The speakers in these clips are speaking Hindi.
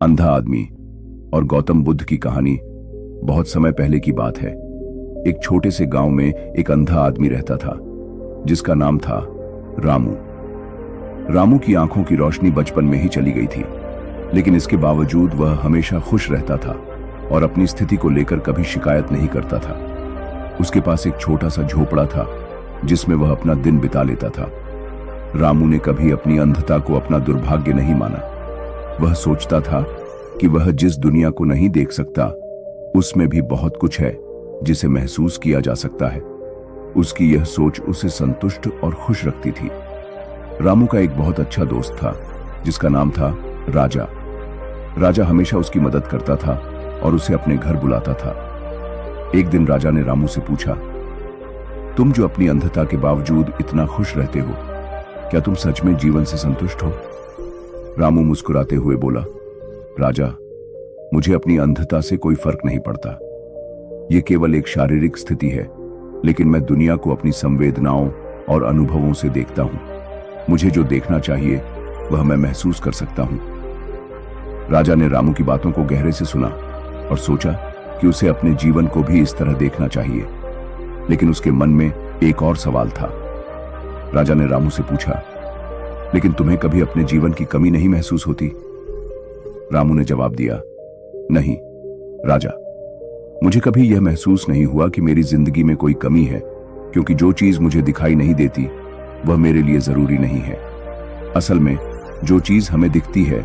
अंधा आदमी और गौतम बुद्ध की कहानी बहुत समय पहले की बात है। एक छोटे से गांव में एक अंधा आदमी रहता था जिसका नाम था रामू। रामू की आंखों की रोशनी बचपन में ही चली गई थी, लेकिन इसके बावजूद वह हमेशा खुश रहता था और अपनी स्थिति को लेकर कभी शिकायत नहीं करता था। उसके पास एक छोटा सा झोपड़ा था जिसमें वह अपना दिन बिता लेता था। रामू ने कभी अपनी अंधता को अपना दुर्भाग्य नहीं माना। वह सोचता था कि वह जिस दुनिया को नहीं देख सकता उसमें भी बहुत कुछ है जिसे महसूस किया जा सकता है। उसकी यह सोच उसे संतुष्ट और खुश रखती थी। रामू का एक बहुत अच्छा दोस्त था जिसका नाम था राजा। राजा हमेशा उसकी मदद करता था और उसे अपने घर बुलाता था। एक दिन राजा ने रामू से पूछा, तुम जो अपनी अंधता के बावजूद इतना खुश रहते हो, क्या तुम सच में जीवन से संतुष्ट हो? रामू मुस्कुराते हुए बोला, राजा, मुझे अपनी अंधता से कोई फर्क नहीं पड़ता। यह केवल एक शारीरिक स्थिति है, लेकिन मैं दुनिया को अपनी संवेदनाओं और अनुभवों से देखता हूं। मुझे जो देखना चाहिए वह मैं महसूस कर सकता हूं। राजा ने रामू की बातों को गहरे से सुना और सोचा कि उसे अपने जीवन को भी इस तरह देखना चाहिए। लेकिन उसके मन में एक और सवाल था। राजा ने रामू से पूछा, लेकिन तुम्हें कभी अपने जीवन की कमी नहीं महसूस होती? रामू ने जवाब दिया, नहीं राजा, मुझे कभी यह महसूस नहीं हुआ कि मेरी जिंदगी में कोई कमी है, क्योंकि जो चीज मुझे दिखाई नहीं देती वह मेरे लिए जरूरी नहीं है। असल में जो चीज हमें दिखती है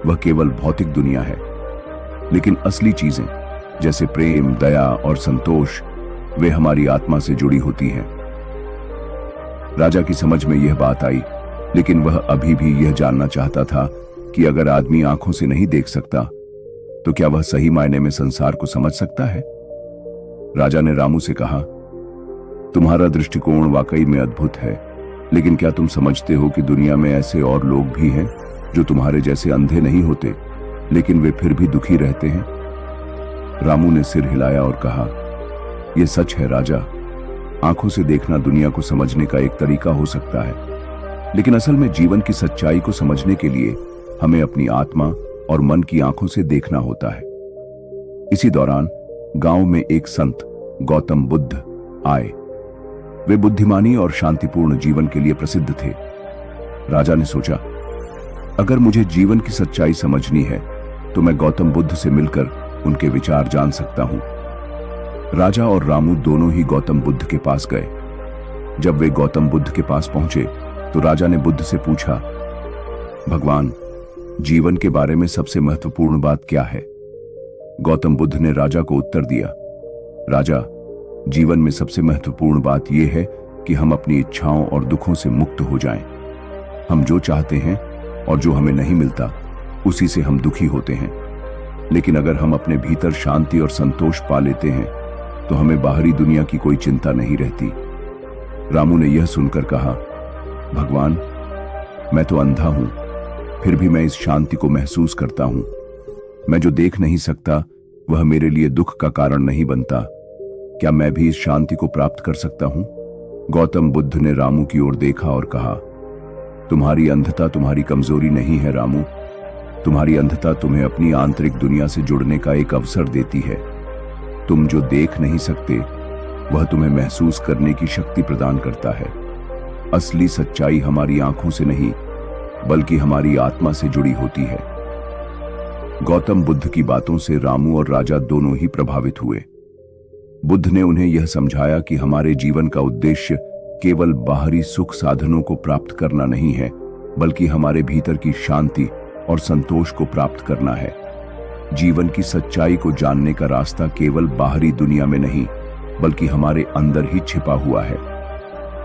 वह केवल भौतिक दुनिया है, लेकिन असली चीजें जैसे प्रेम, दया और संतोष वे हमारी आत्मा से जुड़ी होती हैं। राजा की समझ में यह बात आई, लेकिन वह अभी भी यह जानना चाहता था कि अगर आदमी आंखों से नहीं देख सकता तो क्या वह सही मायने में संसार को समझ सकता है? राजा ने रामू से कहा, तुम्हारा दृष्टिकोण वाकई में अद्भुत है, लेकिन क्या तुम समझते हो कि दुनिया में ऐसे और लोग भी हैं जो तुम्हारे जैसे अंधे नहीं होते, लेकिन वे फिर भी दुखी रहते हैं? रामू ने सिर हिलाया और कहा, यह सच है राजा, आंखों से देखना दुनिया को समझने का एक तरीका हो सकता है, लेकिन असल में जीवन की सच्चाई को समझने के लिए हमें अपनी आत्मा और मन की आंखों से देखना होता है। इसी दौरान गांव में एक संत गौतम बुद्ध आए। वे बुद्धिमानी और शांतिपूर्ण जीवन के लिए प्रसिद्ध थे। राजा ने सोचा, अगर मुझे जीवन की सच्चाई समझनी है तो मैं गौतम बुद्ध से मिलकर उनके विचार जान सकता हूं। राजा और रामू दोनों ही गौतम बुद्ध के पास गए। जब वे गौतम बुद्ध के पास पहुंचे तो राजा ने बुद्ध से पूछा, भगवान, जीवन के बारे में सबसे महत्वपूर्ण बात क्या है? गौतम बुद्ध ने राजा को उत्तर दिया, राजा, जीवन में सबसे महत्वपूर्ण बात यह है कि हम अपनी इच्छाओं और दुखों से मुक्त हो जाएं। हम जो चाहते हैं और जो हमें नहीं मिलता उसी से हम दुखी होते हैं, लेकिन अगर हम अपने भीतर शांति और संतोष पा लेते हैं तो हमें बाहरी दुनिया की कोई चिंता नहीं रहती। रामू ने यह सुनकर कहा, भगवान, मैं तो अंधा हूं, फिर भी मैं इस शांति को महसूस करता हूं। मैं जो देख नहीं सकता वह मेरे लिए दुख का कारण नहीं बनता। क्या मैं भी इस शांति को प्राप्त कर सकता हूं? गौतम बुद्ध ने रामू की ओर देखा और कहा, तुम्हारी अंधता तुम्हारी कमजोरी नहीं है रामू, तुम्हारी अंधता तुम्हें अपनी आंतरिक दुनिया से जुड़ने का एक अवसर देती है। तुम जो देख नहीं सकते वह तुम्हें महसूस करने की शक्ति प्रदान करता है। असली सच्चाई हमारी आंखों से नहीं बल्कि हमारी आत्मा से जुड़ी होती है। गौतम बुद्ध की बातों से रामू और राजा दोनों ही प्रभावित हुए। बुद्ध ने उन्हें यह समझाया कि हमारे जीवन का उद्देश्य केवल बाहरी सुख साधनों को प्राप्त करना नहीं है, बल्कि हमारे भीतर की शांति और संतोष को प्राप्त करना है। जीवन की सच्चाई को जानने का रास्ता केवल बाहरी दुनिया में नहीं बल्कि हमारे अंदर ही छिपा हुआ है।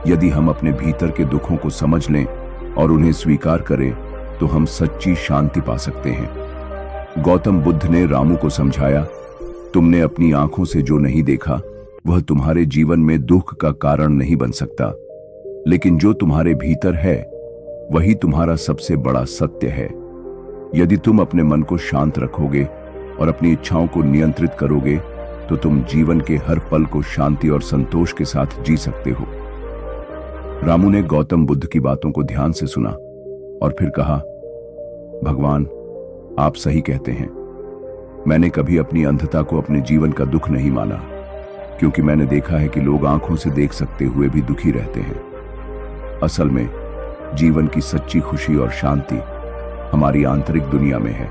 यदि हम अपने भीतर के दुखों को समझ लें और उन्हें स्वीकार करें तो हम सच्ची शांति पा सकते हैं। गौतम बुद्ध ने रामू को समझाया, तुमने अपनी आंखों से जो नहीं देखा वह तुम्हारे जीवन में दुख का कारण नहीं बन सकता, लेकिन जो तुम्हारे भीतर है वही तुम्हारा सबसे बड़ा सत्य है। यदि तुम अपने मन को शांत रखोगे और अपनी इच्छाओं को नियंत्रित करोगे तो तुम जीवन के हर पल को शांति और संतोष के साथ जी सकते हो। रामू ने गौतम बुद्ध की बातों को ध्यान से सुना और फिर कहा, भगवान, आप सही कहते हैं। मैंने कभी अपनी अंधता को अपने जीवन का दुख नहीं माना, क्योंकि मैंने देखा है कि लोग आंखों से देख सकते हुए भी दुखी रहते हैं। असल में जीवन की सच्ची खुशी और शांति हमारी आंतरिक दुनिया में है।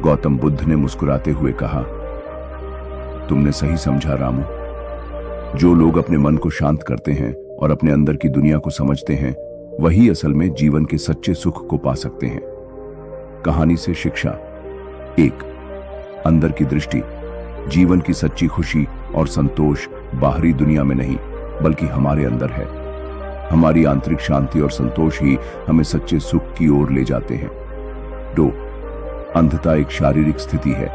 गौतम बुद्ध ने मुस्कुराते हुए कहा, तुमने सही समझा रामू। जो लोग अपने मन को शांत करते हैं और अपने अंदर की दुनिया को समझते हैं, वही असल में जीवन के सच्चे सुख को पा सकते हैं। कहानी से शिक्षा। 1. अंदर की दृष्टि। जीवन की सच्ची खुशी और संतोष बाहरी दुनिया में नहीं, बल्कि हमारे अंदर है। हमारी आंतरिक शांति और संतोष ही हमें सच्चे सुख की ओर ले जाते हैं। 2. अंधता एक शारीरिक स्थिति है।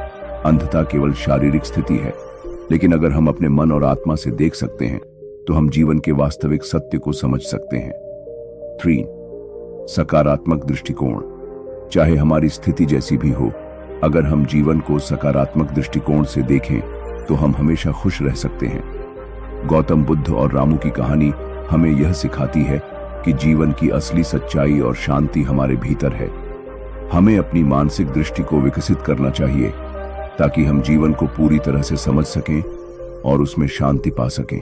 अंधता केवल शारीरिक स्थिति है, लेकिन अगर हम अपने मन और आत्मा से देख सकते हैं तो हम जीवन के वास्तविक सत्य को समझ सकते हैं। 3. सकारात्मक दृष्टिकोण। चाहे हमारी स्थिति जैसी भी हो, अगर हम जीवन को सकारात्मक दृष्टिकोण से देखें तो हम हमेशा खुश रह सकते हैं। गौतम बुद्ध और रामू की कहानी हमें यह सिखाती है कि जीवन की असली सच्चाई और शांति हमारे भीतर है। हमें अपनी मानसिक दृष्टि को विकसित करना चाहिए ताकि हम जीवन को पूरी तरह से समझ सकें और उसमें शांति पा सकें।